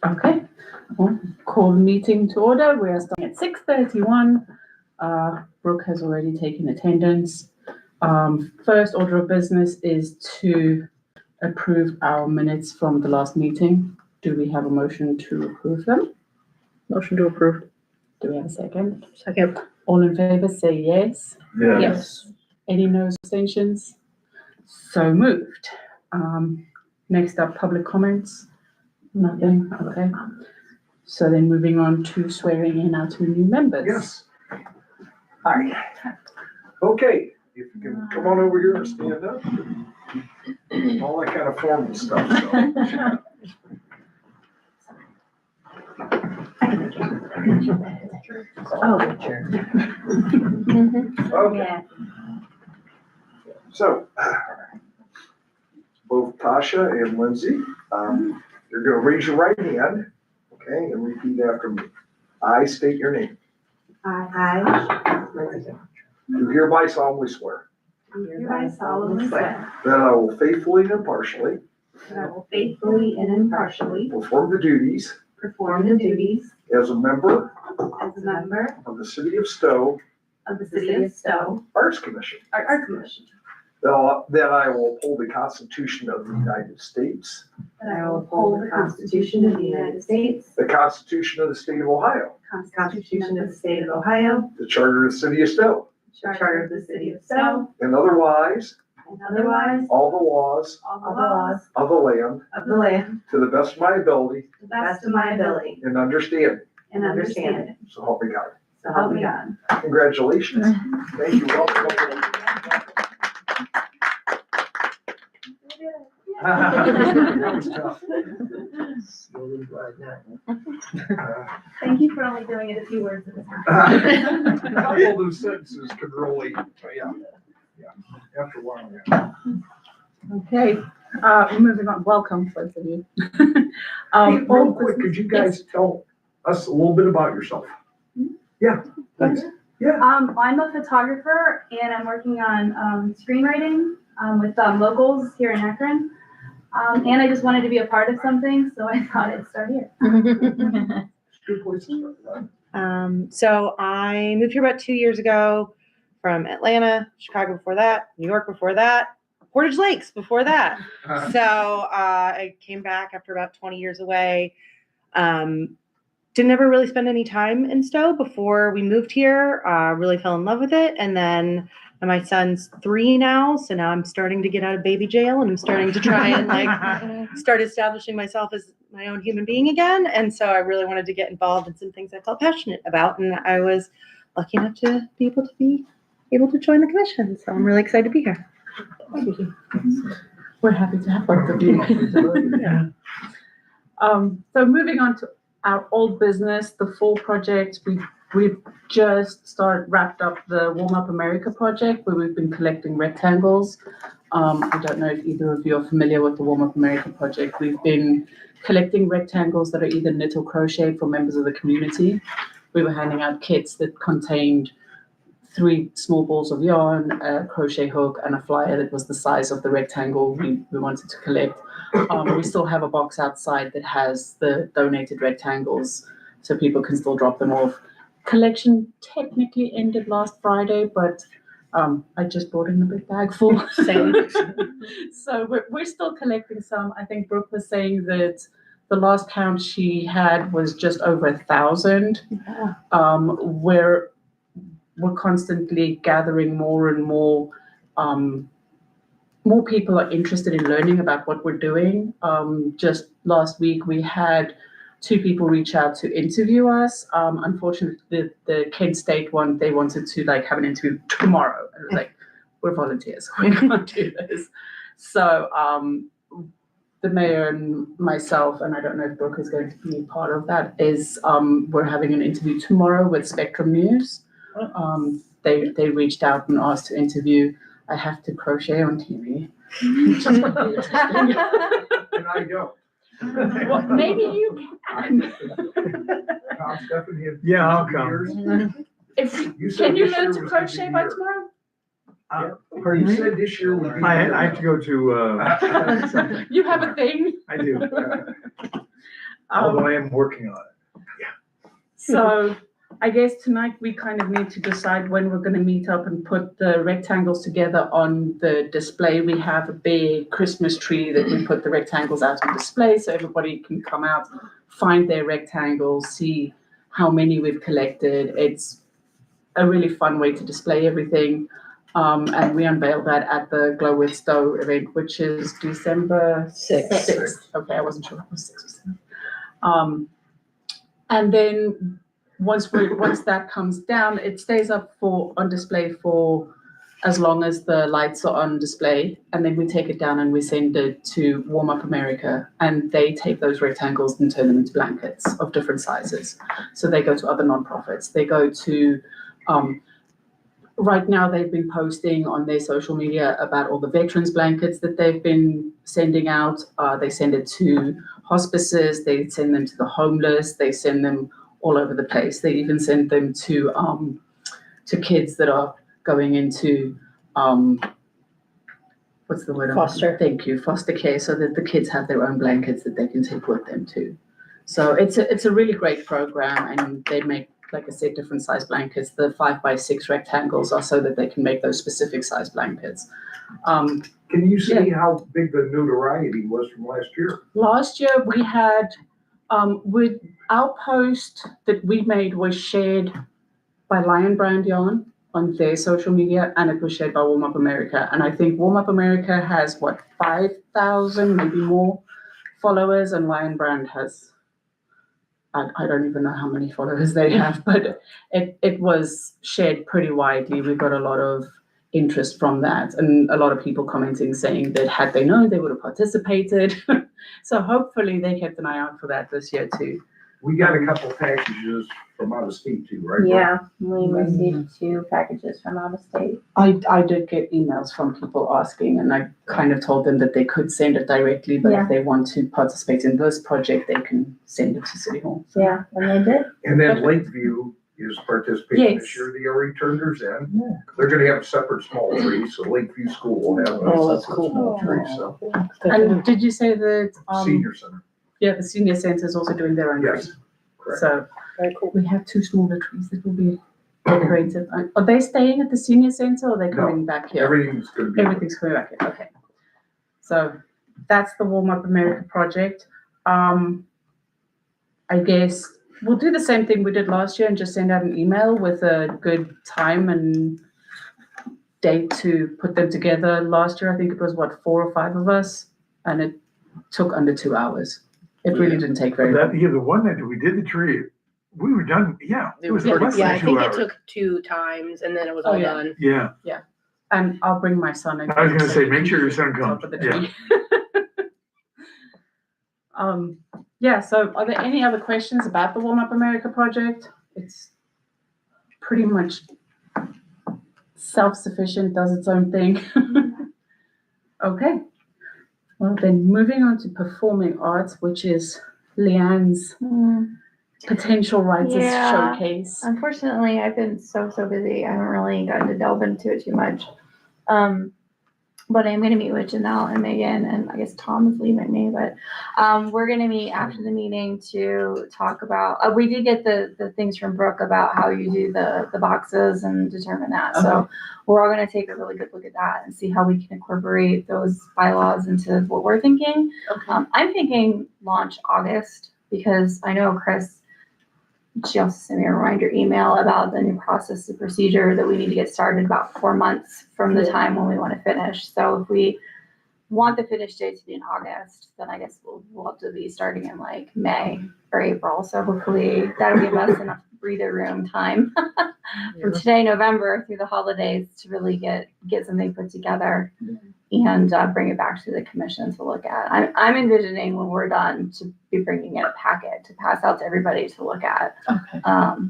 Okay, well, call the meeting to order. We are starting at 6:31. Brooke has already taken attendance. First order of business is to approve our minutes from the last meeting. Do we have a motion to approve them? Motion to approve. Do we have a second? Second. All in favor, say yes. Yes. Any no abstentions? So moved. Next up, public comments. Nothing, okay. So then moving on to swearing in our two new members. Yes. Hi. Okay, if you can come on over here and stand up. All that kind of formal stuff, so. Oh, sure. Okay, so, both Tasha and Lindsay, you're gonna raise your right hand, okay, and repeat after me. I state your name. I Do hereby solemnly swear hereby solemnly swear that I will faithfully and impartially that I will faithfully and impartially perform the duties perform the duties as a member as a member of the City of Stow of the City of Stow Arts Commission, Art Commission, that I will uphold the Constitution of the United States, that I will uphold the Constitution of the United States, the Constitution of the State of Ohio, Constitution of the State of Ohio, the Charter of the City of Stow, the Charter of the City of Stow, and otherwise and otherwise all the laws all the laws of the land of the land to the best of my ability to the best of my ability and understanding. and understanding. So help me God. So help me God. Congratulations. Thank you. Welcome. That was tough. Thank you for only doing it a few words at a time. A couple of those sentences could really, yeah, after a while, yeah. Okay, moving on, welcome, both of you. Hey, real quick, could you guys tell us a little bit about yourself? Yeah, thanks. Yeah. I'm a photographer and I'm working on screenwriting with locals here in Akron. And I just wanted to be a part of something, so I thought I'd start here. Good place to start, right? So I moved here about 2 years ago from Atlanta, Chicago before that, New York before that, Portage Lakes before that. So I came back after about 20 years away. Didn't ever really spend any time in Stow before we moved here. Really fell in love with it. And then my son's 3 now. So now I'm starting to get out of baby jail and I'm starting to try and start establishing myself as my own human being again. And so I really wanted to get involved in some things I felt passionate about. And I was lucky enough to be able to join the commission. So I'm really excited to be here. We're happy to have both of you. Yeah. So moving on to our old business, the fall project, we've just wrapped up the Warm Up America project where we've been collecting rectangles. I don't know if either of you are familiar with the Warm Up America project. We've been collecting rectangles that are either knit or crochet for members of the community. We were handing out kits that contained 3 small balls of yarn, a crochet hook, and a flyer that was the size of the rectangle we wanted to collect. We still have a box outside that has the donated rectangles, so people can still drop them off. Collection technically ended last Friday, but I just brought in a big bag full. Same. So we're still collecting some. I think Brooke was saying that the last count she had was just over 1,000. We're constantly gathering more and more. More people are interested in learning about what we're doing. Just last week, we had 2 people reach out to interview us. Unfortunately, the Kent State one, they wanted to have an interview tomorrow. And it was like, we're volunteers, we can't do this. So the mayor and myself, and I don't know if Brooke is going to be part of that, is we're having an interview tomorrow with Spectrum News. They reached out and asked to interview. I have to crochet on TV. And I don't. Well, maybe you can. Tom, Stephanie, have Yeah, I'll 2 come. years? Can you this learn year to was crochet gonna be by your- tomorrow? Pardon You me? said this year would be. I have to go to, You have a thing. I do. Although I am working on it. So I guess tonight we kind of need to decide when we're going to meet up and put the rectangles together on the display. We have a big Christmas tree that we put the rectangles out on display so everybody can come out, find their rectangles, see how many we've collected. It's a really fun way to display everything. And we unveiled that at the Glow with Stow event, which is December 6th. Okay, I wasn't sure if it was 6 or 7. And then once that comes down, it stays up on display for as long as the lights are on display, and then we take it down and we send it to Warm Up America, and they take those rectangles and turn them into blankets of different sizes. So they go to other nonprofits. They go to right now they've been posting on their social media about all the veterans blankets that they've been sending out. They send it to hospices, they send them to the homeless, they send them all over the place. They even send them to kids that are going into what's the word? Foster. Thank you, foster care, so that the kids have their own blankets that they can take with them too. So it's a really great program, and they make, like I said, different size blankets. The 5x6 rectangles are so that they can make those specific size blankets. Can you see how big the notoriety was from last year? Last year we had, with our post that we made was shared by Lion Brand Yarn on their social media, and it was shared by Warm Up America. And I think Warm Up America has 5,000, maybe more followers, and Lion Brand has, I don't even know how many followers they have, but it was shared pretty widely. We got a lot of interest from that, and a lot of people commenting saying that had they known, they would have participated. So hopefully they kept an eye out for that this year too. We got a couple packages from out of state too, right? Yeah, we received 2 packages from out of state. I did get emails from people asking, and I kind of told them that they could send it directly, but if they want to participate in this project, they can send it to City Hall. So. Yeah, and they did. And then Lakeview is participating Yes. this year. They already turned theirs in. They're gonna have a separate small tree, so Lakeview School will have a that's separate cool. small tree, so. And did you say that Senior Center, the senior center is also doing their own yes, tree? correct. So Very cool. we have 2 smaller trees that will be decorated. Are they staying at the senior center, or are they coming back here? Everything's gonna be. Everything's coming back here. Okay. So that's the Warm Up America project. I guess we'll do the same thing we did last year and just send out an email with a good time and date to put them together. Last year, I think it was 4 or 5 of us, and it took under 2 hours. It really didn't take very long. The one night that we did the tree, we were done, It was less yeah, than I 2 think hours. it took 2 times and then it was Oh, all yeah. done. Yeah, And I'll bring my son in. I was gonna so say, he make can sure your sit son on top comes. of the tree. So are there any other questions about the Warm Up America project? It's pretty much self-sufficient, does its own thing. Okay. Well, then moving on to performing arts, which is Leanne's potential writers Yeah. showcase. Unfortunately, I've been so busy. I haven't really gotten to delve into it too much. But I'm going to meet with Janelle and Megan, and I guess Tom is leaving me, but we're going to meet after the meeting to talk about, we did get the things from Brooke about how you do the boxes and determine that. So we're all going to take a really good look at that and see how we can incorporate those bylaws into what we're thinking. Okay. I'm thinking launch August, because I know Chris, she also sent me a reminder email about the new process and procedure that we need to get started about 4 months from the time when we want to finish. So if we want the finish date to be in August, then I guess we'll have to be starting in like May or April. So hopefully that'll give us enough breather room time from today, November, through the holidays to really get something put together and bring it back to the commission to look at. I'm envisioning when we're done to be bringing in a packet to pass out to everybody to look at, Okay.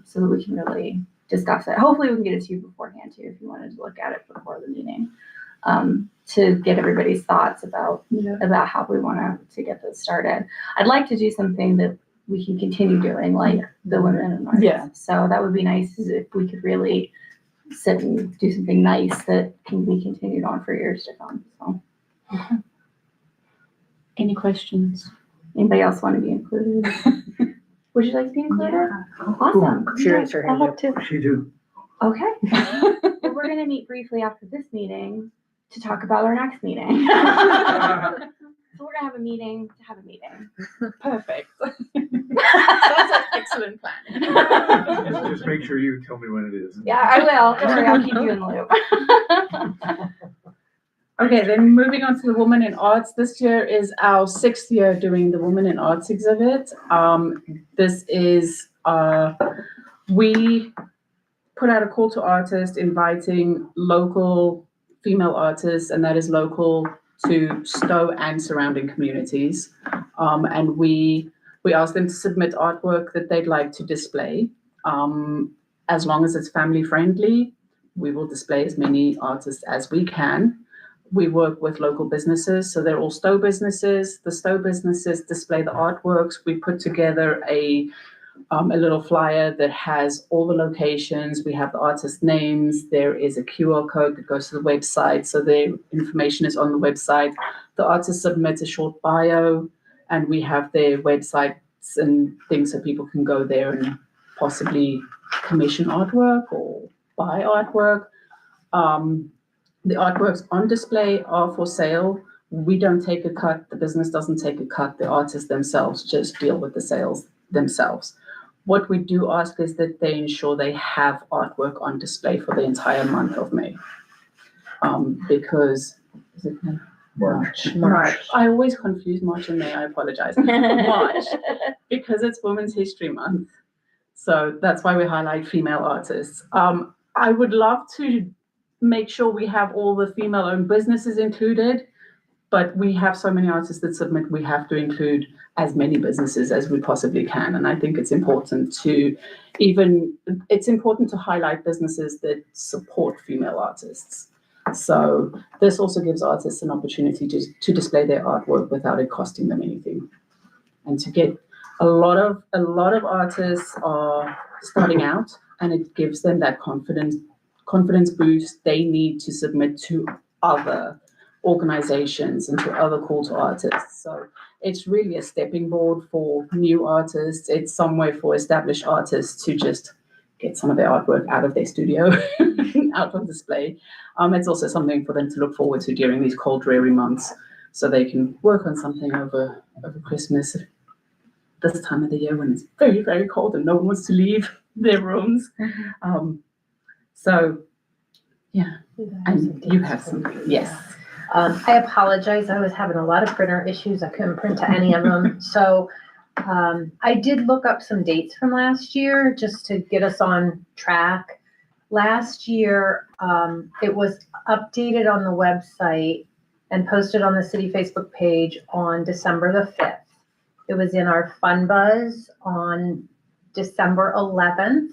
so that we can really discuss it. Hopefully we can get it to you beforehand too, if you wanted to look at it before the meeting, to get everybody's thoughts about how we want to get this started. I'd like to do something that we can continue doing, like the women in arts. Yeah. So that would be nice, is if we could really sit and do something nice that can be continued on for years to come. So Any questions? Anybody else want to be included? Would you like to be included? Awesome. She raised her hand I'll up. have to. She do. Okay. Well, we're gonna meet briefly after this meeting to talk about our next meeting. So we're gonna have a meeting to have a meeting. Perfect. Sounds like excellent plan. Just make sure you tell me when it is. Yeah, I will. Don't worry, I'll keep you in the loop. Okay, then moving on to the Women in Arts. This year is our 6th year doing the Women in Arts exhibit. This is, we put out a call to artists inviting local female artists, and that is local to Stow and surrounding communities. And we asked them to submit artwork that they'd like to display. As long as it's family friendly, we will display as many artists as we can. We work with local businesses, so they're all Stow businesses. The Stow businesses display the artworks. We put together a little flyer that has all the locations. We have the artist names. There is a QR code that goes to the website, so the information is on the website. The artist submits a short bio, and we have their websites and things so people can go there and possibly commission artwork or buy artwork. The artworks on display are for sale. We don't take a cut. The business doesn't take a cut. The artists themselves just deal with the sales themselves. What we do ask is that they ensure they have artwork on display for the entire month of May. Because, is it May? March. I always confuse March and May, I apologize. March, because it's Women's History Month. So that's why we highlight female artists. I would love to make sure we have all the female-owned businesses included, but we have so many artists that submit, we have to include as many businesses as we possibly can. And I think it's important to highlight businesses that support female artists. So this also gives artists an opportunity to display their artwork without it costing them anything. And to get a lot of artists are starting out, and it gives them that confidence boost they need to submit to other organizations and to other call to artists. So it's really a stepping board for new artists. It's somewhere for established artists to just get some of their artwork out of their studio, out on display. It's also something for them to look forward to during these cold, dreary months, so they can work on something over Christmas, this time of the year when it's very, very cold and no one wants to leave their rooms. So, yeah, and you have some, yes. I apologize. I was having a lot of printer issues. I couldn't print to any of them. So I did look up some dates from last year just to get us on track. Last year, it was updated on the website and posted on the city Facebook page on December the 5th. It was in our Fun Buzz on December 11th.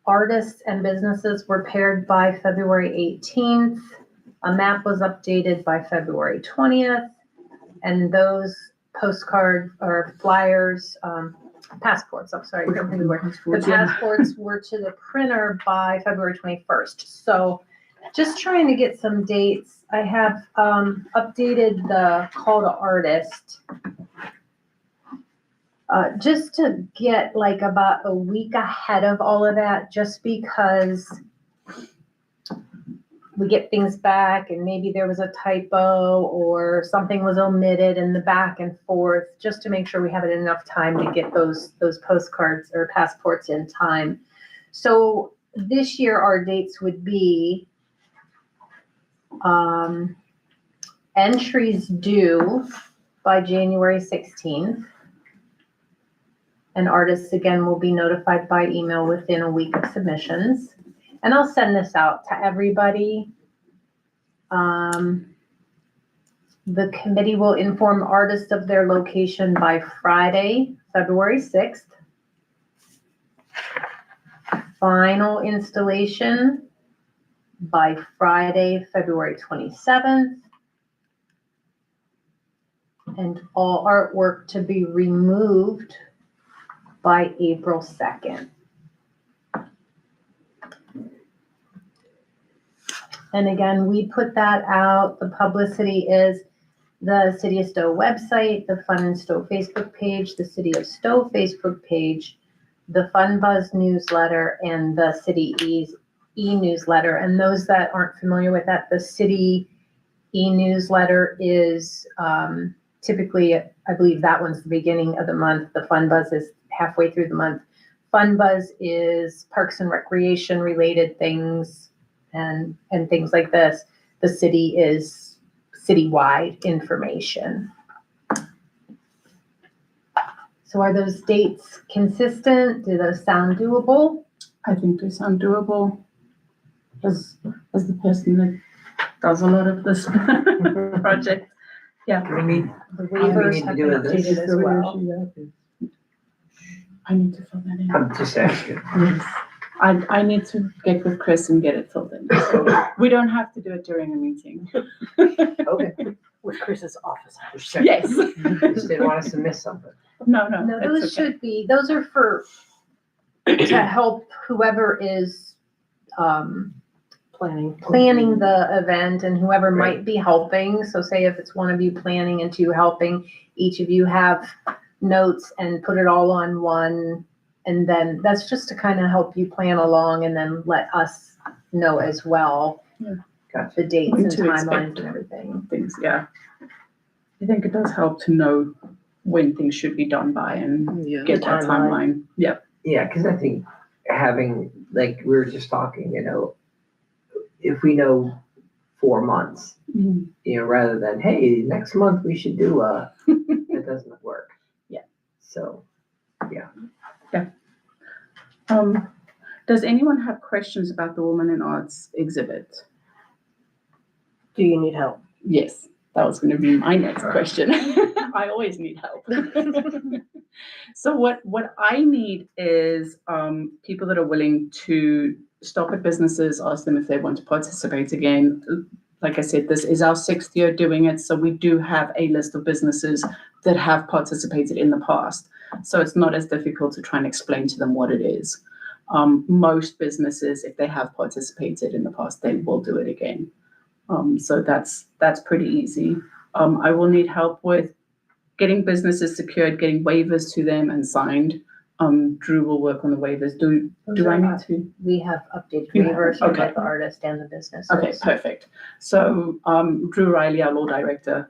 Artists and businesses were paired by February 18th. A map was updated by February 20th. And those postcards or flyers, passports, I'm sorry, the passports were to the printer by February 21st. So just trying to get some dates. I have updated the call to artist just to get like about a week ahead of all of that, just because we get things back and maybe there was a typo or something was omitted in the back and forth, just to make sure we have it enough time to get those postcards or passports in time. So this year our dates would be entries due by January 16th. And artists, again, will be notified by email within a week of submissions. And I'll send this out to everybody. The committee will inform artists of their location by Friday, February 6th. Final installation by Friday, February 27th. And all artwork to be removed by April 2nd. And again, we put that out. The publicity is the City of Stow website, the Fun and Stow Facebook page, the City of Stow Facebook page, the Fun Buzz newsletter, and the City e-newsletter. And those that aren't familiar with that, the City e-newsletter is typically, I believe that one's the beginning of the month. The Fun Buzz is halfway through the month. Fun Buzz is parks and recreation related things and things like this. The city is citywide information. So are those dates consistent? Do those sound doable? I think they sound doable. As the person that does a lot of this project. Yeah. Do we need, The we waivers need to have do been this? updated as well. I need to fill that in. I'm just asking. Yes. I need to get with Chris and get it filled in. So we don't have to do it during a meeting. Okay. With Chris's office. Just checking. Yes. Just didn't want us to miss something. No, No, it's those okay. should be, those are for, to help whoever is planning the event and whoever Right. might be helping. So say if it's one of you planning and two helping, each of you have notes and put it all on one. And then that's just to kind of help you plan along and then let us know as well. Yeah. Gotcha. The dates When and to timelines expect and everything. Things, yeah. I think it does help to know when things should be done by and get that timeline. Yep. Yeah, because I think having, like, we were just talking, if we know 4 months, rather than, hey, next month we should do that doesn't work. Yeah. So, Does anyone have questions about the Woman in Arts exhibit? Do you need help? Yes, that was going to be my next question. I always need help. So what I need is people that are willing to stop at businesses, ask them if they want to participate again. Like I said, this is our 6th year doing it, so we do have a list of businesses that have participated in the past. So it's not as difficult to try and explain to them what it is. Most businesses, if they have participated in the past, they will do it again. So that's pretty easy. I will need help with getting businesses secured, getting waivers to them and signed. Drew will work on the waivers. Do I need to? We have updated You have, waivers for okay. both the artist and the businesses. Okay, perfect. So Drew Riley, our law director,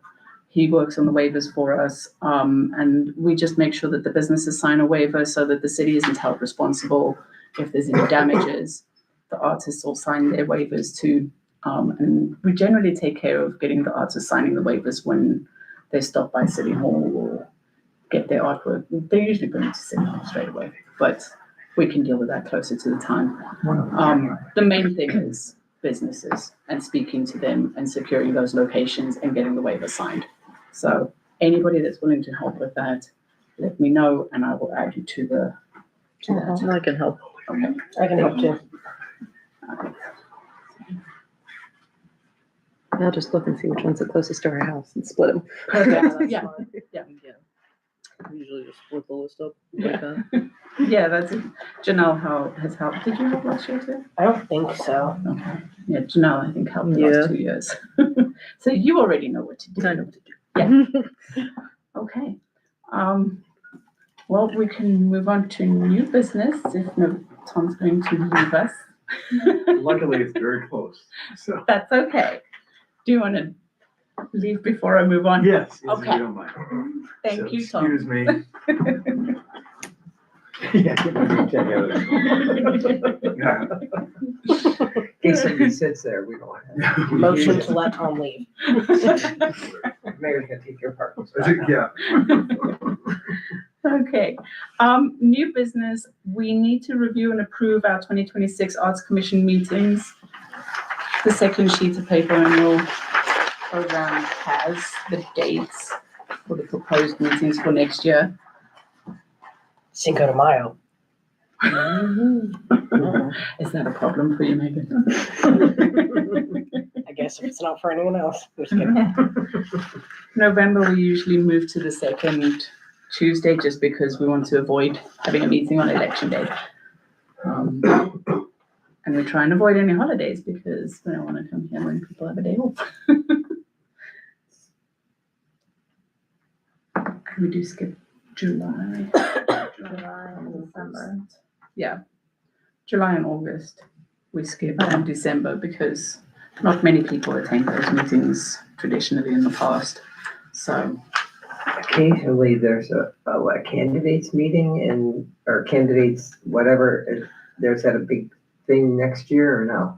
he works on the waivers for us. And we just make sure that the businesses sign a waiver so that the city isn't held responsible if there's any damages. The artists all sign their waivers too. And we generally take care of getting the artists signing the waivers when they stop by City Hall or get their artwork. They usually bring it to City Hall straight away, but we can deal with that closer to the time. The main thing is businesses and speaking to them and securing those locations and getting the waiver signed. So anybody that's willing to help with that, let me know and I will add you to that. I can help. Okay. I can help too. I'll just look and see which one's the closest to our house and split them. Perfect. Yeah. Yeah. Usually just split the list up like that. Yeah, that's it. Janelle has helped. Did you help last year too? I don't think so. Okay. Yeah, Janelle, I think helped the Yeah. last 2 years. So you already know what to do. I know what to do. Okay. Well, we can move on to new business if no Tom's going to leave us. Luckily, it's very close, so. That's okay. Do you want to leave before I move on? Yes, if Okay. you don't mind. Thank So, you, Tom. Excuse me. Yeah, get my name tag out of there. Yeah. in case somebody sits there, we don't have. Motion to let Tom leave. Mayor's gonna take your parking spot now. Yeah. Okay. New business. We need to review and approve our 2026 Arts Commission meetings. The second sheet of paper in your program has the dates for the proposed meetings for next year. Cinco de Mayo. Is that a problem for you, Megan? I guess if it's not for anyone else. Just kidding. November, we usually move to the second Tuesday just because we want to avoid having a meeting on election day. And we try and avoid any holidays because we don't want to come here when people have a day off. We do skip July. July and December. Yeah, July and August we skip, and December because not many people attend those meetings traditionally in the past. So Occasionally, there's a candidates meeting or candidates, whatever, there's that a big thing next year or no?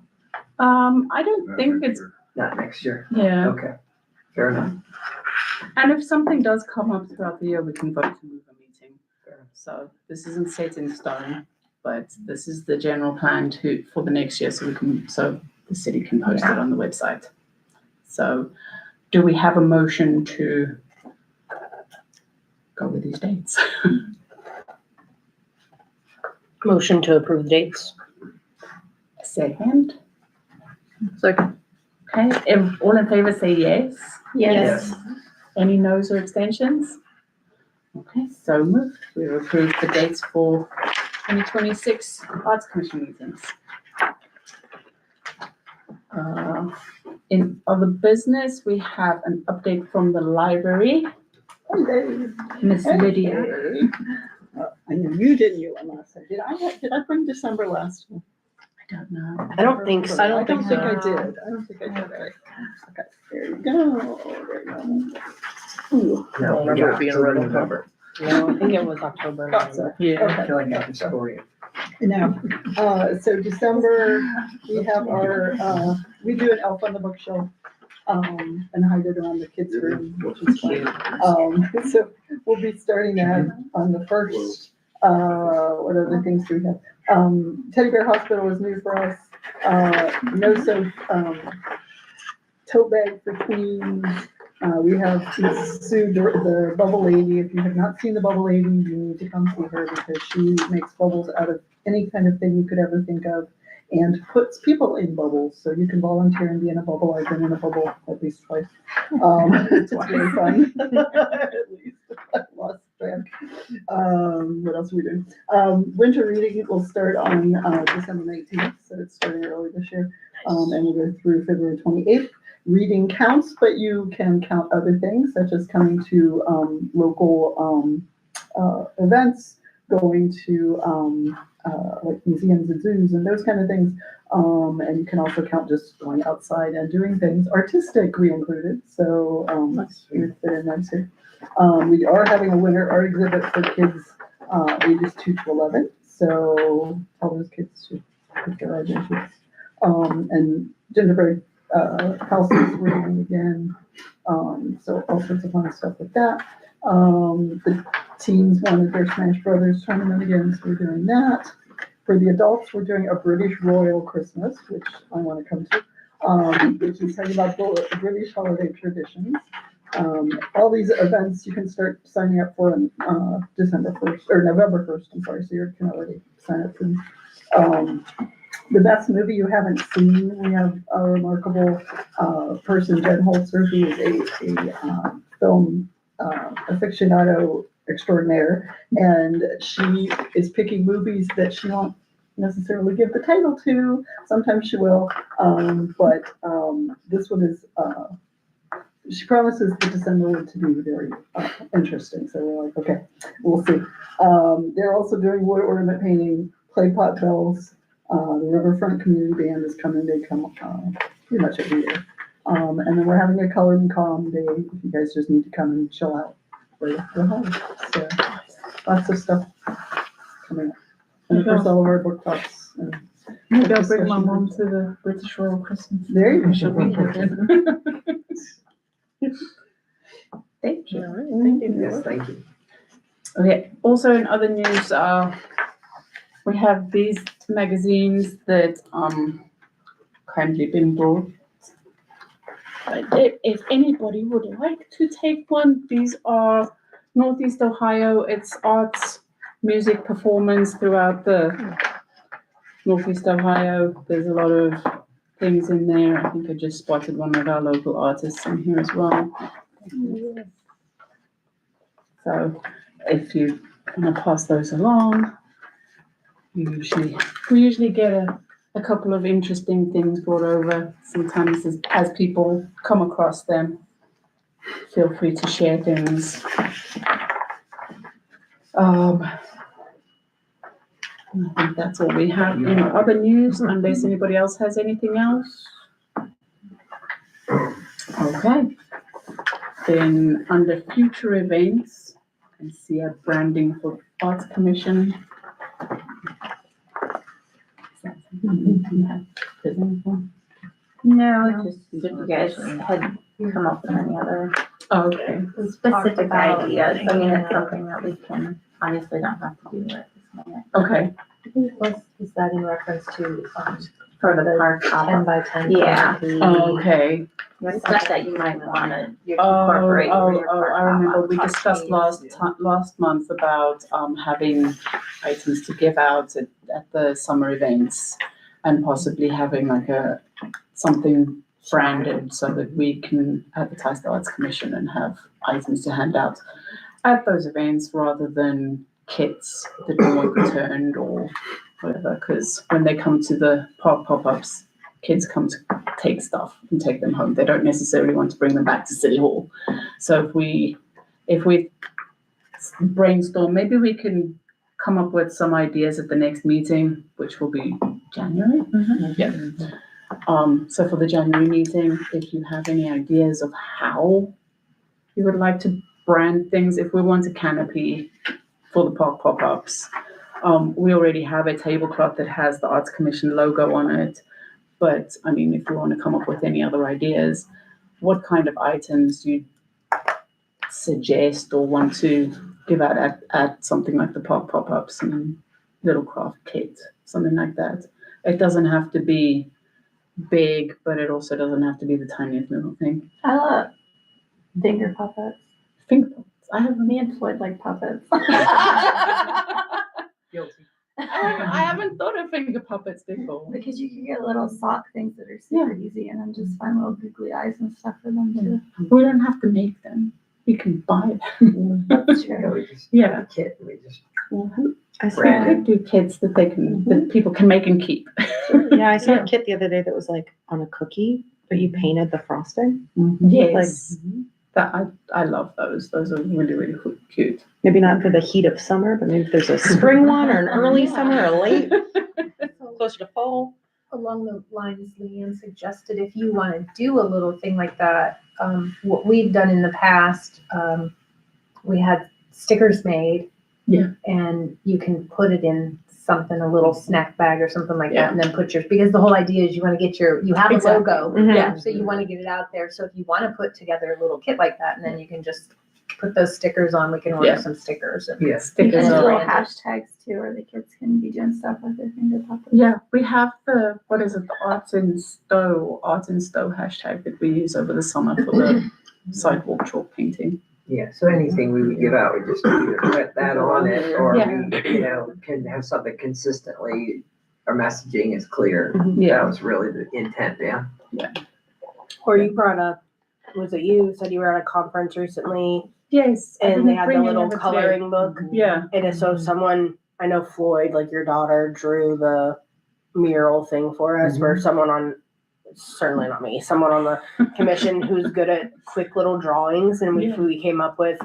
I don't think it's Not next year. yeah. Okay, fair enough. And if something does come up throughout the year, we can vote to move a meeting. So this isn't set in stone, but this is the general plan for the next year, so the city can post it on the website. So, do we have a motion to go with these dates? Motion to approve the dates. Second. Second. Okay. If all in favor say yes. Yes. Any no's or abstentions? Okay, so moved. We've approved the dates for 2026 Arts Commission meetings. In other business, we have an update from the library. Hello. Miss Lydia. I know you didn't, you went last time. Did I bring December last one? I don't know. I don't think so. I don't think I did. I don't think I did. Okay, there you go. There you go. Ooh, No, I remember it being October, red November. No, I think it was October. thought so. Yeah. I feel like I'm a historian. Now, so December, we have we do an elf on the bookshelf, and hide it around the kids' room, which is fun. So we'll be starting that on the first. What other things do we have? Teddy Bear Hospital is new for us. No soap, tote bag for tweens. We have Sue, the Bubble Lady. If you have not seen the Bubble Lady, you need to come see her because she makes bubbles out of any kind of thing you could ever think of and puts people in bubbles. So you can volunteer and be in a bubble. I've been in a bubble at least twice. It's really fun. At least I lost track. What else are we doing? Winter reading will start on December 19th. So it's starting early this year. And we'll go through February 28th. Reading counts, but you can count other things such as coming to local events, going to like museums and zoos and those kind of things. And you can also count just going outside and doing things artistic, we included. So we fit in nice here. We are having a winter art exhibit for kids ages 2 to 11. So tell those kids to pick their art interests. And gingerbread houses we're doing again. So all sorts of fun stuff with that. The teens wanted their Smash Brothers tournament again, so we're doing that. For the adults, we're doing a British Royal Christmas, which I want to come to, which is talking about British holiday traditions. All these events you can start signing up for on December 1st, or November 1st, I'm sorry, so you can already sign up for them. The best movie you haven't seen, we have a remarkable person, Jen Holzer, who is a film aficionado extraordinaire, and she is picking movies that she won't necessarily give the title to. Sometimes she will, but this one is, she promises the December one to be very interesting. So we're like, okay, we'll see. They're also doing wood ornament painting, clay pot bells. The Riverfront Community Band is coming. They come pretty much every year. And then we're having a colored and calm day. If you guys just need to come and chill out right after home. So lots of stuff coming up. And of course, all of our book talks. Maybe I'll bring my mom to the British Royal Christmas. There you go. She'll be here. Thank you. All right, thank you. Yes, thank you. Okay, also in other news, we have these magazines that kindly been brought. If anybody would like to take one, these are Northeast Ohio. It's arts, music, performance throughout the Northeast Ohio. There's a lot of things in there. I think I just spotted one of our local artists in here as well. So if you want to pass those along, we usually get a couple of interesting things brought over. Sometimes as people come across them, feel free to share things. I think that's all we have in other news, unless anybody else has anything else. Okay. Then under future events, I see a branding for Arts Commission. Is that something you have business on? No, just if you guys had come up with any other Okay. specific ideas. I mean, it's something that we can, obviously don't have to do at this moment. Okay. Is that in reference to, For the park. 10 by 10? Yeah. Okay. Stuff that you might wanna Oh, incorporate for your park. I remember we pop-up discussed trees. last month about having items to give out at the summer events and possibly having like something branded so that we can advertise the Arts Commission and have items to hand out at those events rather than kits that don't want returned or whatever. Because when they come to the park pop-ups, kids come to take stuff and take them home. They don't necessarily want to bring them back to City Hall. So if we brainstorm, maybe we can come up with some ideas at the next meeting, which will be January. Yeah. So for the January meeting, if you have any ideas of how you would like to brand things, if we want a canopy for the park pop-ups, we already have a tablecloth that has the Arts Commission logo on it. But I mean, if you want to come up with any other ideas, what kind of items do you suggest or want to give out at something like the park pop-ups and little craft kit, something like that? It doesn't have to be big, but it also doesn't have to be the tiniest little thing. I love finger puppets. Finger puppets. I have Me and Floyd like puppets. Guilty. I haven't thought of finger puppets before. Because you can get little sock things that are super easy and then just find little googly eyes and stuff for them too. We don't have to make them. We can buy them. That's You true. know, we just Yeah. have a kit and we just I We saw, could do kits that that people can make and keep. yeah, I saw a kit the other day that was like on a cookie, but you painted the frosting. Yes. That I love those. Those are really, really cute. Maybe not for the heat of summer, but maybe if there's a spring one or an early summer or late, closer to fall. Along the lines Leanne suggested, if you want to do a little thing like that, what we've done in the past, we had stickers made. Yeah. And you can put it in something, a little snack bag or something like Yeah. that, and then put yours, because the whole idea is you want to get you have a Exactly. logo. Mhm. Yeah. So you want to get it out there. So if you want to put together a little kit like that, and then you can just put those stickers on, we can order Yeah. some stickers. And yes. You Stickers can do are. little hashtags too, where the kids can be doing stuff with their finger puppets. Yeah, we have the Art in Stow hashtag that we use over the summer for the sidewalk chalk painting. Yeah, so anything we would give out, we just either put that on it or Yeah. we, can have something consistently, our messaging is clear. Yeah. That was really the intent, yeah. Or you brought up, was it you said you were at a conference recently Yes. I and didn't they had the bring any little of it today. coloring book? Yeah. And so someone, I know Floyd, like your daughter, drew the mural thing for us where someone on, certainly not me, someone on the commission who's good at quick little drawings. And we came up with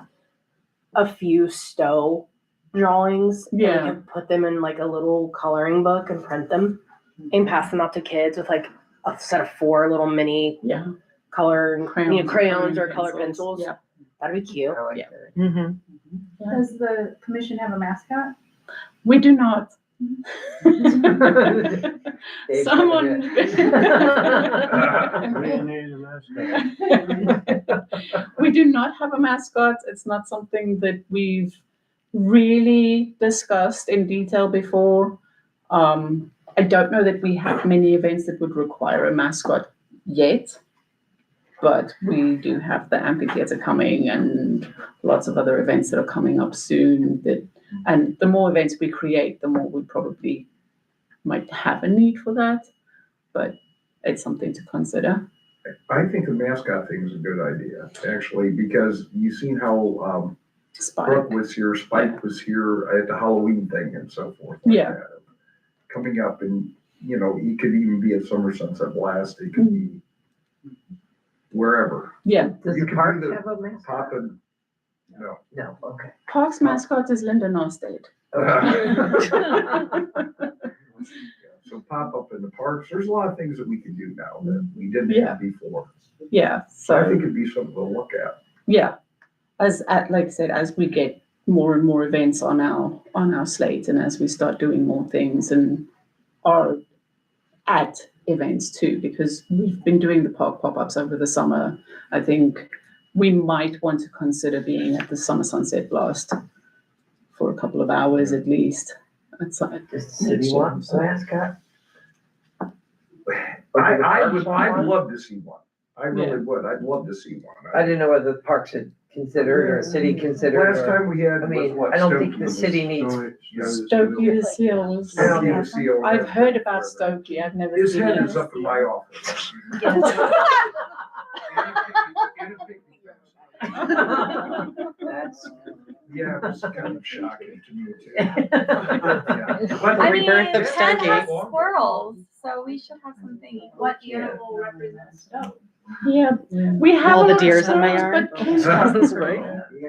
a few Stow drawings. And Yeah. we could put them in like a little coloring book and print them and pass them out to kids with like a set of 4 little mini Yeah. color, crayons Coloring or colored pencils. Yeah. That'd be cute. I like Yeah. that. Mm-hmm. Does the commission have a mascot? We do not. Dave's Someone. We do not have a mascot. It's not something that we've really discussed in detail before. I don't know that we have many events that would require a mascot yet, but we do have the amphitheater coming and lots of other events that are coming up soon. And the more events we create, the more we probably might have a need for that, but it's something to consider. I think the mascot thing is a good idea, actually, because you've seen how Brooke was here, Spike was here at the Halloween thing and so forth. like Yeah. that. Coming up and, it could even be at Summer Sunset Blast, it could be wherever. Yeah. Does You the can park do the have a mascot? Pop and, no. No, okay. Parks mascot is Linda Norstead. So pop up in the parks, there's a lot of things that we can do now that we didn't Yeah. have before. Yeah, So I so, think it'd be something to look at. yeah, like I said, as we get more and more events on our slate, and as we start doing more things and are at events too, because we've been doing the park pop-ups over the summer. I think we might want to consider being at the Summer Sunset Blast for a couple of hours at least. Does the city want a mascot? I'd love to see one. I really would. I'd love to see one. I didn't know whether the parks had considered or city considered. Last or- time we had. I mean, was what, I don't Stow- think the city needs. Stokey the Seal was. Stokey the Seal. I've heard about Stokey, I've never His seen head it. is up in my office. That's. Yeah, it was kind of shocking to me too. But I the mean, rebirth of Ken has Stow. squirrels, so we should have something. What animal represents Stow? Yeah, we have All a the lot of deers in my stones, yard. but Ken doesn't squirrel. Yeah.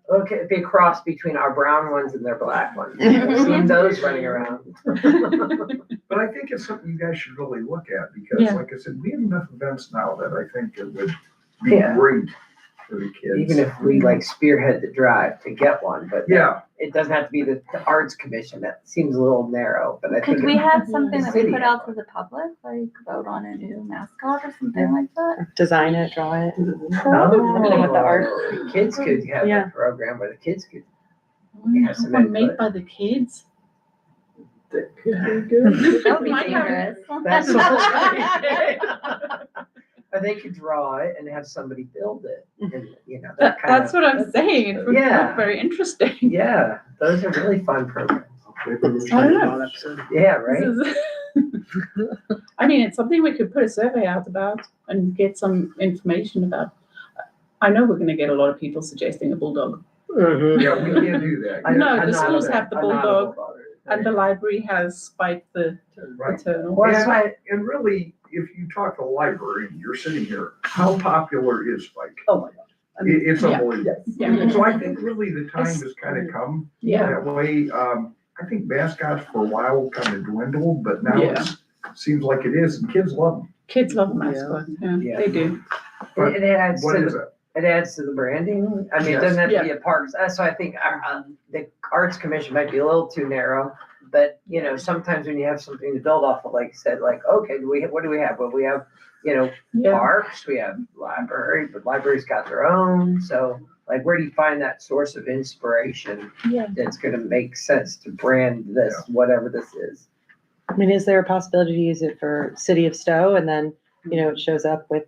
Okay, it'd be a cross between our brown ones and their black ones. I've seen those running around. But I think it's something you guys should really look at because, Yeah. like I said, we have enough events now that I think it would be Yeah. great for the kids. Even if we like spearhead the drive to get one, but Yeah, it doesn't have to be the arts commission. That seems a little narrow, but I think. Could we have something that we City. put out to the public, like vote on a new mascot or something like that? Design it, draw it. Something with the art. Kids could have Yeah. a program where the kids could. Yeah, some one made input. by the kids. That would be Might have- dangerous. That's right. Or they could draw it and have somebody build it, and that kind That's of. what I'm saying. It would Yeah. look very interesting. Yeah, those are really fun programs. I don't know. Yeah, right. This is- I mean, it's something we could put a survey out about and get some information about. I know we're gonna get a lot of people suggesting a bulldog. Mhm. yeah, we can't do that. I- No, I'm the not schools a- have the I'm not a bulldog, bulldog. and the library has Spike the Right. turtle. Well, that's why. And really, if you talk to the library, you're sitting here, how popular is Spike? Oh my God. It's Yeah. unbelievable. Yeah. So I think really the time has kind of come Yeah. that way. I think mascots for a while kind of dwindled, but now Yeah. it seems like it is, and kids love them. Kids love mascot. Yeah, Yeah. they do. It adds What to is the, it? it adds to the branding. I mean, it Yes. doesn't have to be a parks. So I think the arts commission might be a little too narrow. But sometimes when you have something to build off of, like you said, like, okay, what do we have? Well, we have, Yeah. parks, we have library, but library's got their own. So like, where do you find that source of inspiration Yeah. that's gonna make sense to brand this, whatever this is? I mean, is there a possibility to use it for City of Stow and then, it shows up with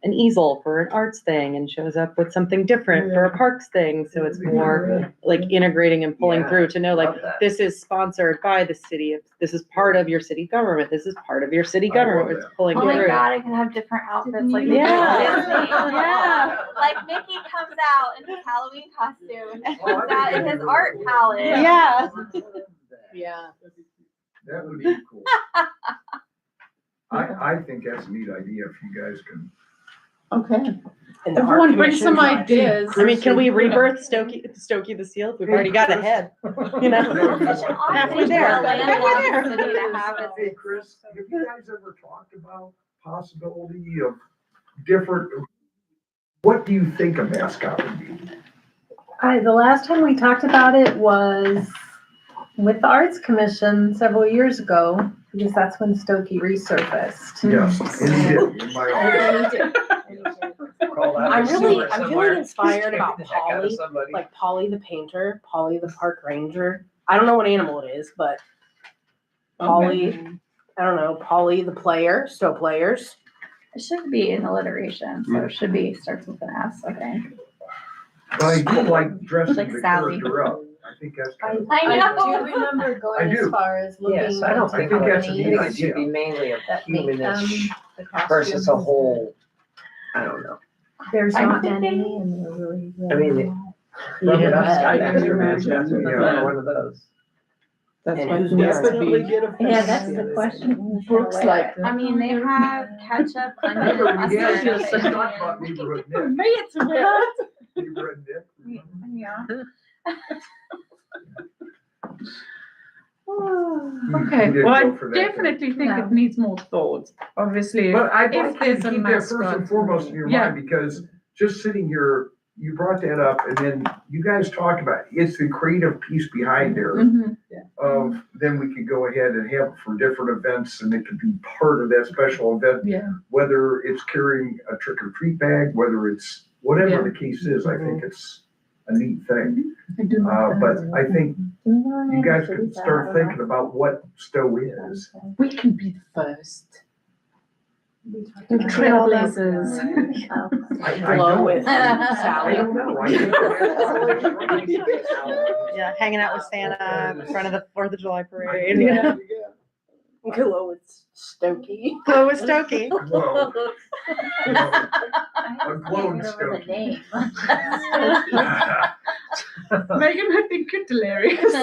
an easel for an arts thing and shows up with something different for a parks thing? So it's more like integrating and pulling Yeah. through to know like, Love that. this is sponsored by the city. This is part of your city government. This is part of your city I love government. It's that. pulling Oh my through. God, I could have different outfits like Mickey Yeah. Disney. Yeah. Like Mickey comes out in his Halloween costume and Oh, I comes out think in his that'd be art cool. palette. Yeah. Yeah. That would be cool. I think that's a neat idea if you guys can. Okay. And the art Everyone bring some commission- ideas. I mean, can we rebirth Stokey the Seal? We've already got a head. You know? Halfway there. Halfway there. City to have it. Hey, Chris, have you guys ever talked about possibility of different, what do you think a mascot would be? The last time we talked about it was with the Arts Commission several years ago, because that's when Stokey resurfaced. Yes, and he did, in my office. I'm feeling inspired about Polly, like Polly the painter, Polly the park ranger. I don't know what animal it is, but Polly, I don't know, Polly the player, Stow players. It should be in alliteration, so it should be, starts with an S, I think. But I do like dressing Like the Sally. character up. I think that's kind of. I know. I do remember I going do. as far as looking Yes, I don't into think that's a I neat think it companies should be mainly a that make them humanish the versus a costumes. whole, I don't know. There's I'm not many, thinking- and they're really. I mean, Yeah. I can imagine. Yeah, one of those. That's And what who's it needs gonna to Definitely be. get a. Yeah, that's the question. Brooks like I mean, they have ketchup, onion, and Remember, mustard. yeah, I just think. talk about neighborhood Nick. Made it to that. Neighborhood Nick. Yeah. Okay, didn't well, I go for that, definitely think No. it needs more thought, obviously. But I'd If like you there's to a keep that first and mascot, foremost in your yeah. mind, because just sitting here, you brought that up, and then you guys talked about, it's the creative piece behind there Mhm. of, then we could go ahead and have it for different events, and it could be part of that special event, Yeah, whether it's carrying a trick or treat bag, whether it's, whatever the case is, I think it's a neat thing. I do like But that. I think you guys could start thinking about what Stow is. We can be the first. Trailblazers. I Glow know. with I Sally. don't know. I think Yeah, hanging out with Santa in front of the 4th of July parade. Yeah. Glow with Stokey. Glow with Stokey. Whoa. I A glowing can't remember the Stow. name. Megan would think it's hilarious.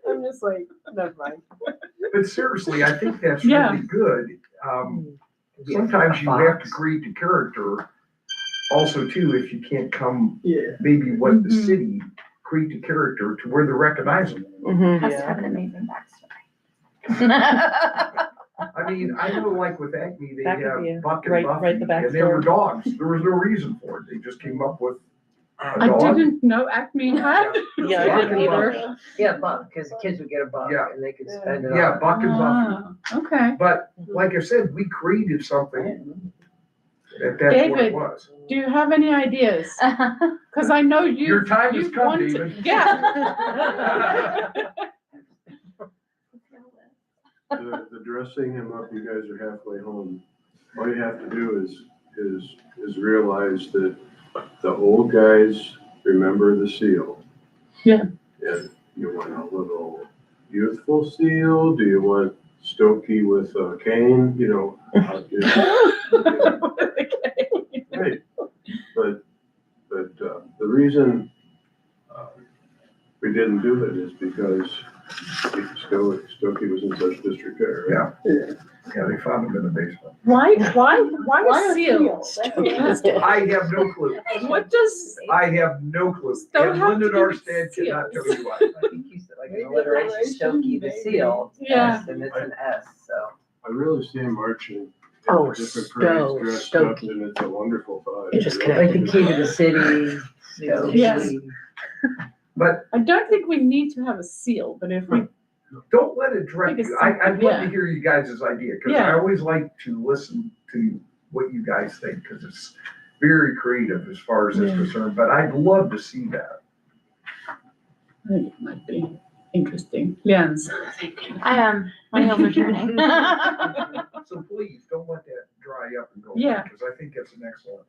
I'm just like, never mind. But seriously, I think that's Yeah. really good. Sometimes you have to create the character. Also too, if you can't come, Yeah. maybe what the Mhm. city, create the character to where they're recognizable. Has to have an amazing backstory. I mean, I know like with Acme, they That could be have a- Buck and write Buffy, the and they were backstory. dogs. There was no reason for it. They just came up with a I dog. didn't know Acme had. Yeah, I Buck didn't and either. Buffy. Yeah, buck, because the kids would get a buck Yeah. and they could spend it on. Yeah, Buck and Buffy. Ah, okay. But like I said, we created something that that's what it David. was. Do you have any ideas? Because I know you. Your time has you come, wanted- David. Yeah. The dressing him up, you guys are halfway home. All you have to do is realize that the old guys remember the seal. Yeah. And you want a little youthful seal? Do you want Stokey with a cane? Right. But the reason we didn't do it is because Stokey was in such disrepair. Yeah. Yeah, they found him in the basement. Why Why a a seal? seal? I have no clue. What does? I have no clue. Stow And have Linda to do with Norstad cannot tell seals? you why. I think you said like an alliteration, Stokey the seal. Yeah. S, and it's an S, so. I really see him marching. Oh, in different Stow, parades dressed up, Stokey. and it's a wonderful thought. It's just like the key to the city. Stokey. Yes. But I don't think we need to have a seal, but if we, don't let it direct Think you. it's I'd love yeah. to hear you guys' idea, because Yeah. I always like to listen to what you guys think, because it's very creative as far as it's Yeah. concerned, but I'd love to see that. I think it might be interesting. Lians. I am. My wheels are turning. So please, don't let that dry up and go. Yeah. Because I think that's an excellent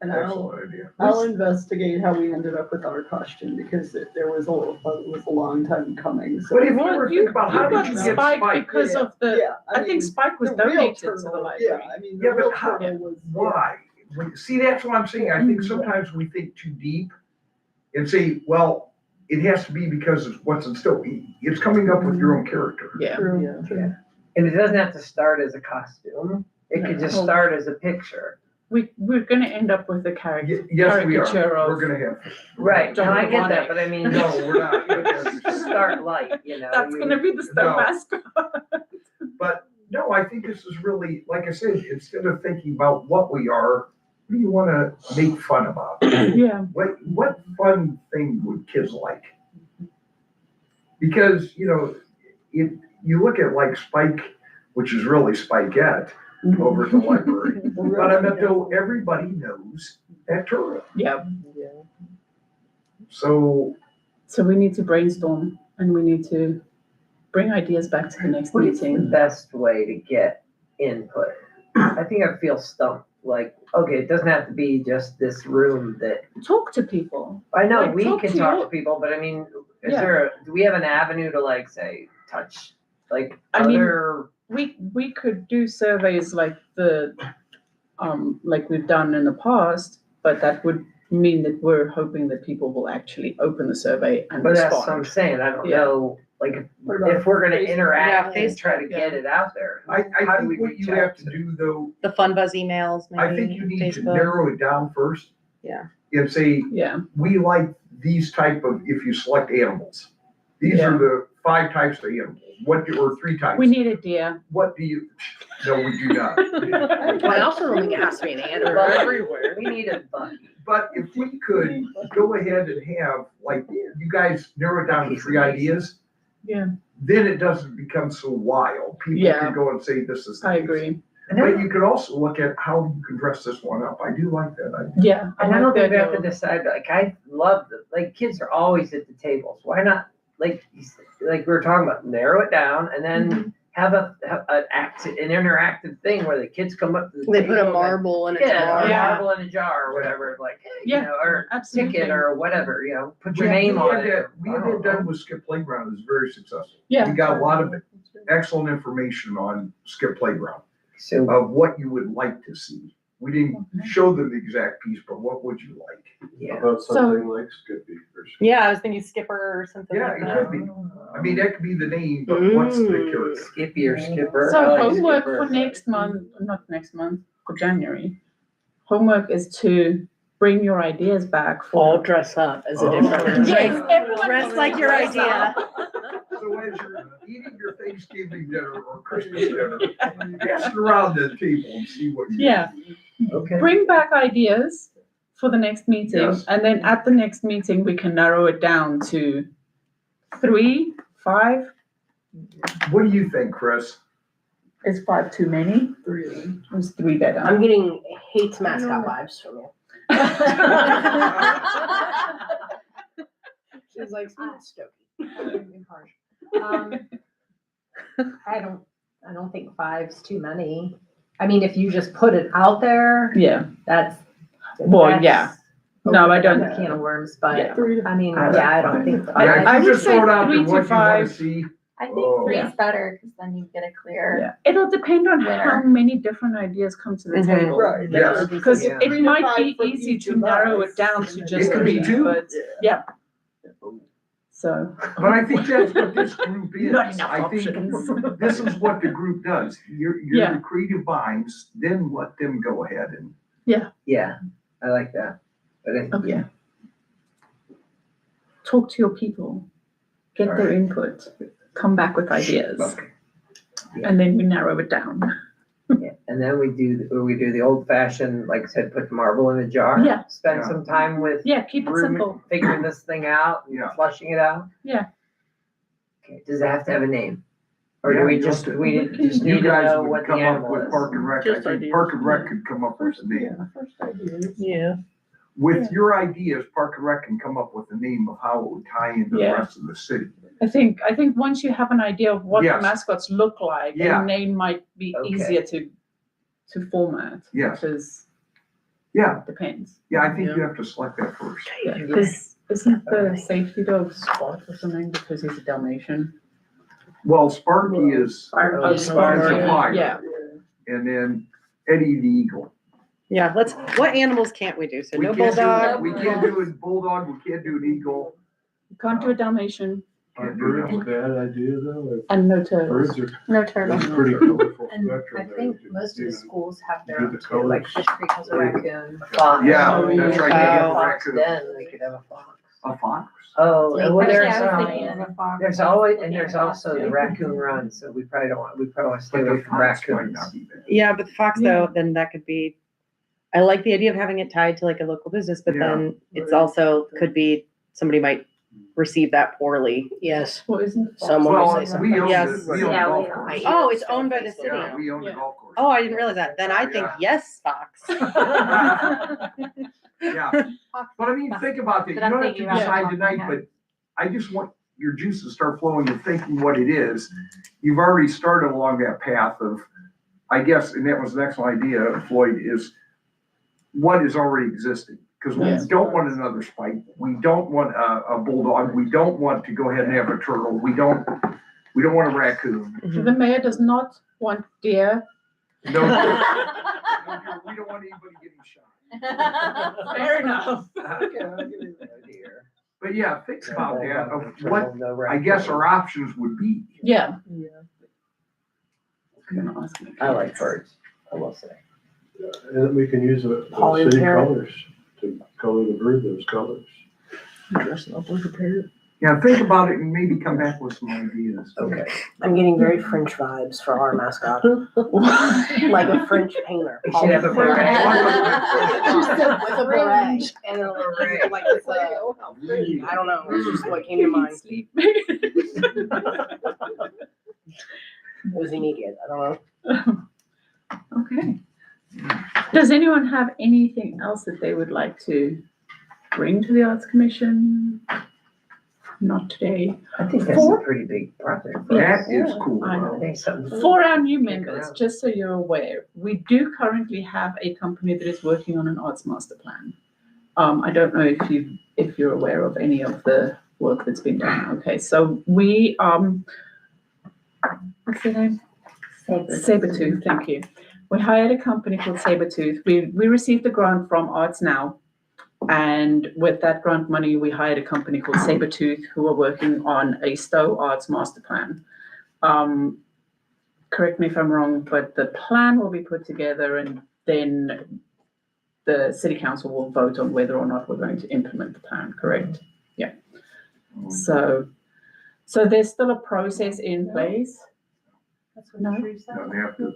And I'll, excellent idea. I'll investigate how we ended up with our costume, because there was a long time coming, so. But if you ever think about how got did you get Spike Spike? because of the, Yeah, I think mean, Spike was the real donated to the turtle, library. Yeah, I mean, Yeah, the but real how- turtle was. Why? See, that's what I'm saying. I think sometimes we think too deep and say, well, it has to be because of what's in Stow. It's coming up with your own character. Yeah. True, Yeah. true. And it doesn't have to start as a costume. It could just start as a picture. We're gonna end up with a character. Yes, we Caricature are. of- We're gonna have. Right, Don't and I get want that, it. but I mean. No, we're not. Just start light, That's gonna be the Stow No. mascot. But no, I think this is really, like I said, instead of thinking about what we are, what do you want to make fun about? Yeah. What fun thing would kids like? Because, you look at like Spike, which is really Spikette over at the library. But I bet though, everybody knows that turtle. Yeah. So So we need to brainstorm and we need to bring ideas back to the next What is the meeting. best way to get input? I think I feel stumped, like, okay, it doesn't have to be just this room that, Talk to people. I know Like, we talk can to talk your- to people, but I mean, Yeah. do we have an avenue to like, say, touch, like, I mean- other? We could do surveys like like we've done in the past, but that would mean that we're hoping that people will actually open the survey and But that's what I'm respond. saying, I don't Yeah. know, like, What about if we're gonna Facebook? interact Yeah, and try to Facebook, get it out there. I how do we think what reach you out have to do though, The fun buzz emails, maybe. I think you need to Facebook. narrow it down first. Yeah. And say, Yeah. we like these type of, if you select animals, these are the 5 types of animals, or 3 types. We need a deer. What do you, no, we do not. Well, I also don't think it has to be an animal everywhere. We need a bucket. But if we could go ahead and have, like, you guys narrow it down to 3 ideas. Yeah. Then it doesn't become so wild. People Yeah. can go and say, this is. the I case. agree. But you could also look at how you can dress this one up. I do like that idea. Yeah. And I don't think we have to that. decide, like, I love like, kids are always at the tables. Why not, like we were talking about, narrow it down and then have an interactive thing where the kids come up to the They table. put a and- marble in a Yeah, jar. or a Yeah. marble in a jar or whatever, like, hey, you Yeah, know, or absolutely. ticket or whatever, you know, put your We name on had it. that- We had that done with Skip Playground. It was very successful. Yeah. We got a lot of excellent information on Skip Playground So, of what you would like to see. We didn't show them the exact piece, but what would you like? How yeah. about something like Skippy or something? Yeah, I was thinking skipper or something Yeah, like it that. could be. I mean, that could be the name, but what's the character? Skippy or Skipper. So I like homework Skipper. for next month, not next month, for January. Homework is to bring your ideas back All for. dress up as a Oh. different. Yes, everyone Dress like your dress idea. up. So as you're eating your Thanksgiving dinner or Christmas dinner, pass it around the table and see what you. Yeah. Okay. Bring back ideas for the next meeting, Yes. and then at the next meeting, we can narrow it down to 3, 5. What do you think, Chris? Is 5 too many? 3. Is 3 better? I'm getting hates mascot vibes from you. She's like, Stokey. I don't think 5's too many. I mean, if you just put it out there, Yeah. that's. Well, that's yeah. No, I opening don't- a can of worms, but Yeah. I mean, I like yeah, I don't think. Yeah, I if you would just say throw it out 3 there, to what you wanna 5. see. I think Oh. 3 is better, because then you get a clear. Yeah. It'll depend on how Winner. many different ideas come to the Mhm. table. Right. Yes. Because Yeah. it 3 to might 5 be for easy each to of narrow us. it down to just It could be 3, 2. but yeah. So. But I think that's what this group is. Not enough I think options. this is what the group does. You're Yeah. the creative minds, then let them go ahead and. Yeah, I like that. But I, Okay. Talk to your people, get their input, come back with ideas, Okay. and then we narrow it down. yeah. And then we do the old fashioned, like I said, put the marble in a jar. Yeah. Spend Yeah. some time with Yeah, keep it simple. figuring this thing out, and Yeah. flushing it out. Yeah. Okay, does it have to have a name? Or Yeah, do we you just, have to- we just You need to guys know would what the come up animal with is? Park and Rec. I Just think ideas. Park and Rec could come up with a name. First idea. Yeah. With your ideas, Park and Rec can come up with a name of how it would tie into the Yeah. rest of the city. I think once you have an idea of what the Yes. mascots look like, Yeah. a name might be Okay. easier to format. Yes. Because Yeah, it depends. yeah, I think you have to select that first. Yeah, because isn't the safety dog Spot or something because he's a Dalmatian? Well, Sparky is, Oh, Sparky's a flyer. Yeah. And then Eddie the Eagle. Yeah, what animals can't we do? So We no can't do- bulldog. We can't do a bulldog, we can't do an eagle. You can't do a Dalmatian Are birds a bad idea though? and no turtles. Birds are No turtle. pretty colorful And I spectrum there. think You most of the can schools have their do own the too, like colors. Fish Creek has a raccoon. Fox. Yeah, Oh, that's right. yeah. You have a Fox raccoon. den, we could have a fox. A fox. Oh, and well, Actually, there's, I was thinking of a fox. there's always, and there's also the raccoon run, so we probably want to stay But away the from fox might raccoons. not be bad. Yeah, but the fox though, then that could be. I like the idea of having it tied to like a local business, but Yeah. then it's also could be somebody might receive that poorly. Yes. What isn't it? Someone will Well, say something. we own Yes. the, we own the Yeah, golf we own course. it. Oh, it's owned by the city. Yeah, we own the Yeah. golf course. Oh, I didn't realize that. Then I think Yeah. yes, fox. Yeah, but I mean, think about that. You But I'm don't have to thinking about decide it. tonight, but I just want your juices to start flowing and thinking what it is. You've already started along that path of, I guess, and that was the next idea, Floyd, is what is already existing. Because we Yes. don't want another spike. We don't want a bulldog. We don't want to go ahead and have a turtle. We don't want a raccoon. The mayor does not want deer. No, we don't want anybody getting shot. Fair enough. Okay, I'll give you that idea. But yeah, think about that, of No what turtle, no I guess raccoon. our options would be. Yeah. Yeah. I'm gonna ask him. I like birds, I will say. And we can use the Holly city parrot. colors to color the bird those colors. Yeah, think about it and maybe come back with some ideas. Okay. I'm getting very French vibes for our mascot. Like a French painter. We should have a beret. With a beret and a little like it's I don't know, it's just what came to mind. Was he naked? I don't know. Okay. Does anyone have anything else that they would like to bring to the Arts Commission? Not today. I think that's a pretty big project. That is cool. I I think something. For our new Kick members, around. just so you're aware, we do currently have a company that is working on an arts master plan. I don't know if you're aware of any of the work that's been done. Okay, so we what's the name? Sabretooth, thank you. We hired a company called Sabretooth. We received a grant from Arts Now. And with that grant money, we hired a company called Sabretooth who are working on a Stow Arts Master Plan. Correct me if I'm wrong, but the plan will be put together and then the city council will vote on whether or not we're going to implement the plan, correct? Yeah. So there's still a process in place. No? No, they have to.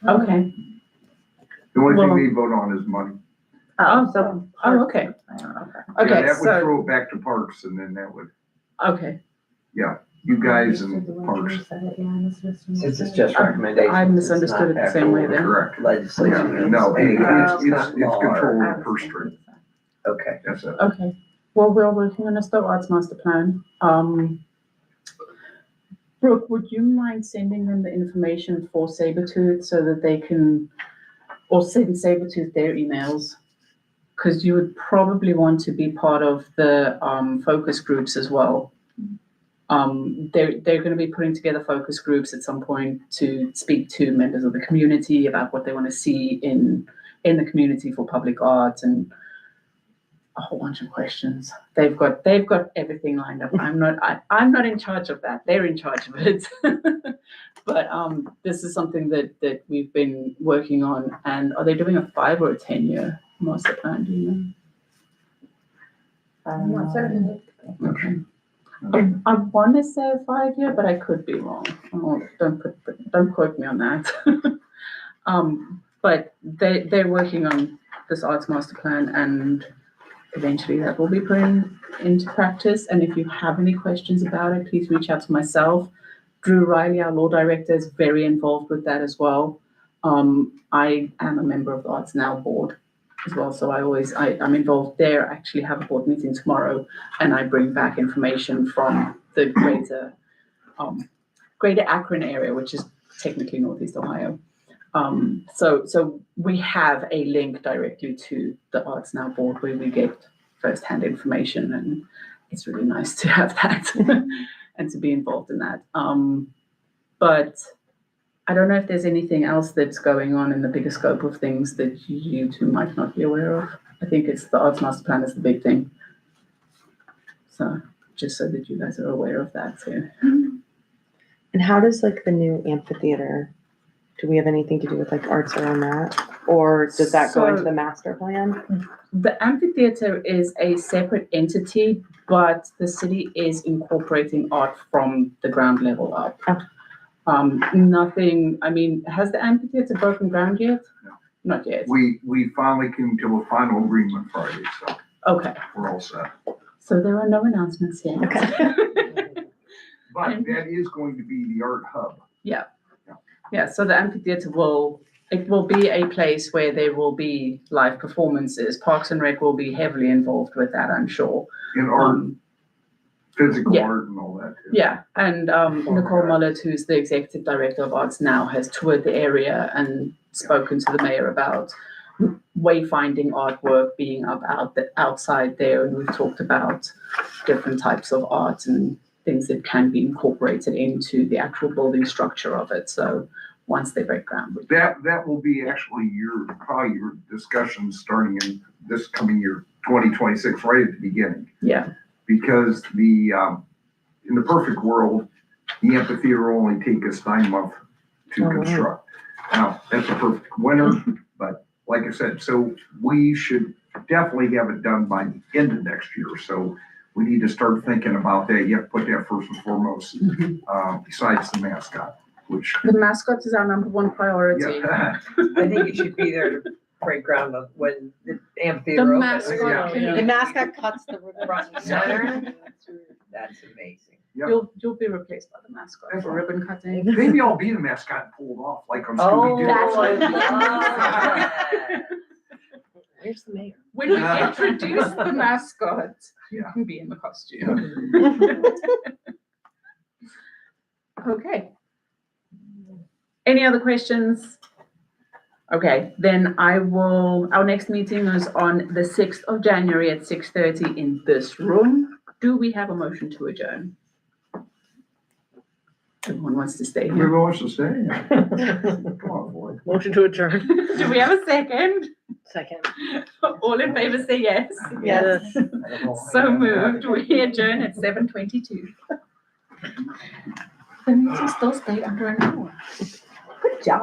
Okay. The only Well- thing they vote on is money. Okay. Yeah, Okay, that would so, throw it back to parks and then that would, okay. you guys and parks. Since it's just recommendations. I misunderstood it the same way then. Correct. Legislation. Yeah, no, it's not law or- control of the purse string. Okay. That's it. Okay, well, we're working on a Stow Arts Master Plan. Brooke, would you mind sending them the information for Sabretooth so that they can, or send Sabretooth their emails? Because you would probably want to be part of the focus groups as well. They're going to be putting together focus groups at some point to speak to members of the community about what they want to see in the community for public art and a whole bunch of questions. They've got everything lined up. I'm not in charge of that. They're in charge of it. But this is something that we've been working on. And are they doing a 5 or a 10-year master plan? Do you know? I'm not certain. Okay. I want to say a 5-year, but I could be wrong. Oh, don't quote me on that. But they're working on this arts master plan, and eventually that will be put into practice. And if you have any questions about it, please reach out to myself. Drew Riley, our law director, is very involved with that as well. I am a member of the Arts Now board as well, so I'm involved there. I actually have a board meeting tomorrow, and I bring back information from the greater Akron area, which is technically Northeast Ohio. So we have a link directly to the Arts Now board where we get firsthand information, and it's really nice to have that and to be involved in that. But I don't know if there's anything else that's going on in the bigger scope of things that you two might not be aware of. I think it's the Arts Master Plan is the big thing. So just so that you guys are aware of that too. And how does like the new amphitheater, do we have anything to do with like arts around that? Or does that go into So- the master plan? The amphitheater is a separate entity, but the city is incorporating art from the ground level up. Oh. Nothing, I mean, has the amphitheater broken ground yet? No. Not yet. We finally came to a final agreement Friday, so Okay, we're all set. so there are no announcements yet. Okay. But that is going to be the art hub. Yeah, so the amphitheater will be a place where there will be live performances. Parks and Rec will be heavily involved with that, I'm sure. In art, physical yeah. art and all that too. Yeah, and Nicole Mullett, who's the executive director of Arts Now, has toured the area and spoken to the mayor about wayfinding artwork being outside there, and we've talked about different types of art and things that can be incorporated into the actual building structure of it. So once they break ground, That will be actually probably your discussion starting in this coming year, 2026, right at the beginning. yeah, Because in the perfect world, the amphitheater will only take us 9 months to Oh, wow. construct. Now, that's a perfect winter, but like I said, so we should definitely have it done by the end of next year. So we need to start thinking about that. You have to put that first and foremost, besides the mascot, which, The mascot is our number one priority. yeah. I think it should be there to break ground on when the The amphitheater opens. mascot, Yeah. can The you- mascot cuts the Front and center. That's amazing. you'll be replaced by the mascot That's for fine. ribbon cutting. Maybe I'll be the mascot and pull it off like on Oh, Scooby-Doo. I love that. Where's the mayor? When we introduce the mascot, you Yeah. can be in the costume. Okay. Any other questions? Okay, then our next meeting is on the 6th of January at 6:30 in this room. Do we have a motion to adjourn? Everyone wants to stay here. Everyone wants to stay. Come on, boy. Motion to adjourn. Do we have a second? Second. All in favor say yes. Yes. So moved. We adjourn at 7:22. The meeting still stayed under an hour. Good job.